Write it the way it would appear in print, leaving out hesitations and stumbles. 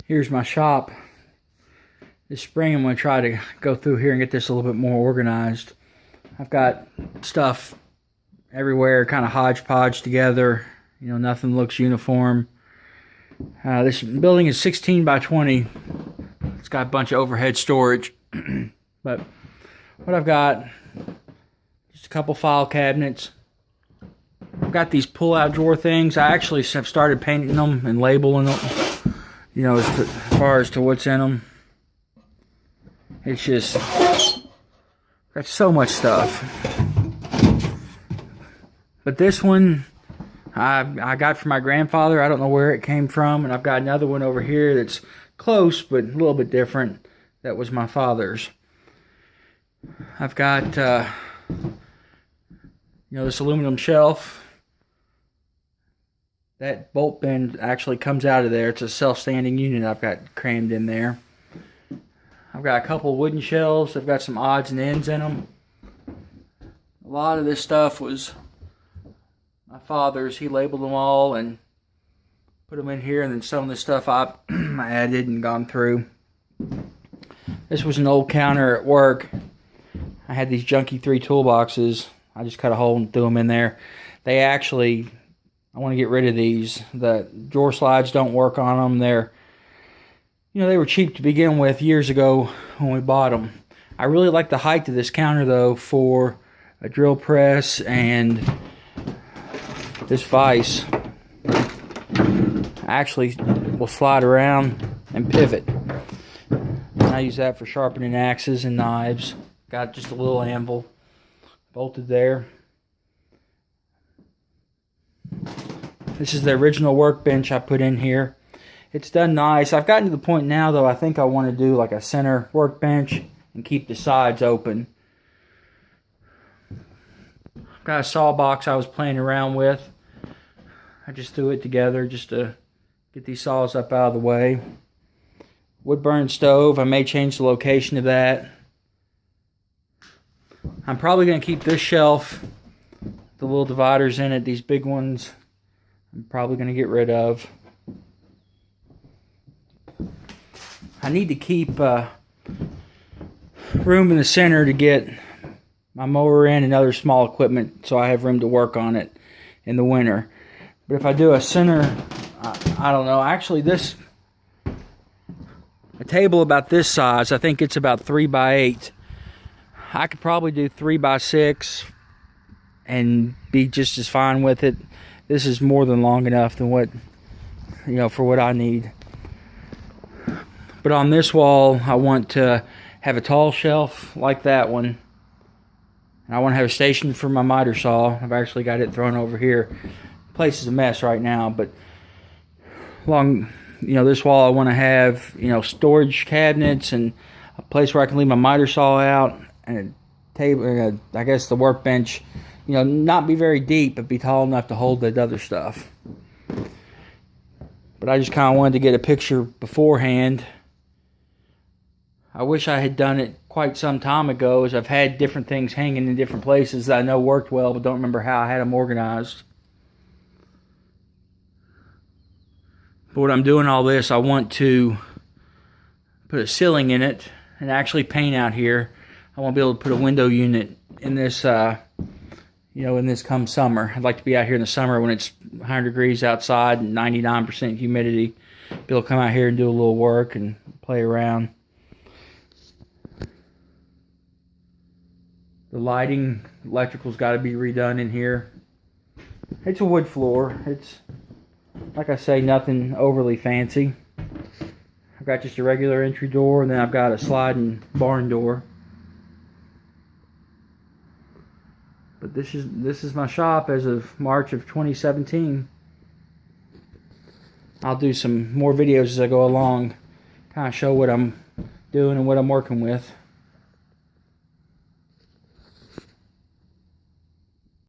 Here's my shop. This spring I'm going to try to go through here and get this a little bit more organized. I've got stuff everywhere, kind of hodgepodge together. You know, nothing looks uniform. This building is 16 by 20. It's got a bunch of overhead storage. But what I've got, just a couple file cabinets. I've got these pull-out drawer things. I actually have started painting them and labeling them, you know, as far as to what's in them. It's just got so much stuff. But this one I got from my grandfather. I don't know where it came from. And I've got another one over here that's close but a little bit different. That was my father's. I've got you know, this aluminum shelf. That bolt bend actually comes out of there. It's a self-standing unit I've got crammed in there. I've got a couple of wooden shelves. I've got some odds and ends in them. A lot of this stuff was my father's. He labeled them all and put them in here, and then some of the stuff I've added and gone through. This was an old counter at work. I had these junky 3 toolboxes. I just cut a hole and threw them in there. They actually, I want to get rid of these. The drawer slides don't work on them. They're, you know, they were cheap to begin with years ago when we bought them. I really like the height of this counter though for a drill press, and this vise actually will slide around and pivot. And I use that for sharpening axes and knives. Got just a little anvil bolted there. This is the original workbench I put in here. It's done nice. I've gotten to the point now though, I think I want to do like a center workbench and keep the sides open. I've got a saw box I was playing around with. I just threw it together just to get these saws up out of the way. Wood burn stove. I may change the location of that. I'm probably going to keep this shelf, the little dividers in it, these big ones, I'm probably going to get rid of. I need to keep room in the center to get my mower in and other small equipment so I have room to work on it in the winter. But if I do a center, I don't know, actually a table about this size, I think it's about 3 by 8. I could probably do 3 by 6 and be just as fine with it. This is more than long enough than what, you know, for what I need. But on this wall, I want to have a tall shelf like that one. And I want to have a station for my miter saw. I've actually got it thrown over here. The place is a mess right now, but along, you know, this wall I want to have, you know, storage cabinets and a place where I can leave my miter saw out, and a table, I guess the workbench, you know, not be very deep, but be tall enough to hold that other stuff. But I just kind of wanted to get a picture beforehand. I wish I had done it quite some time ago, as I've had different things hanging in different places that I know worked well, but don't remember how I had them organized. But when I'm doing all this, I want to put a ceiling in it and actually paint out here. I want to be able to put a window unit in this, you know, in this come summer. I'd like to be out here in the summer when it's 100 degrees outside and 99% humidity. Be able to come out here and do a little work and play around. The lighting, electrical's got to be redone in here. It's a wood floor. It's, like I say, nothing overly fancy. I've got just a regular entry door, and then I've got a sliding barn door. But this is my shop as of March of 2017. I'll do some more videos as I go along, kind of show what I'm doing and what I'm working with.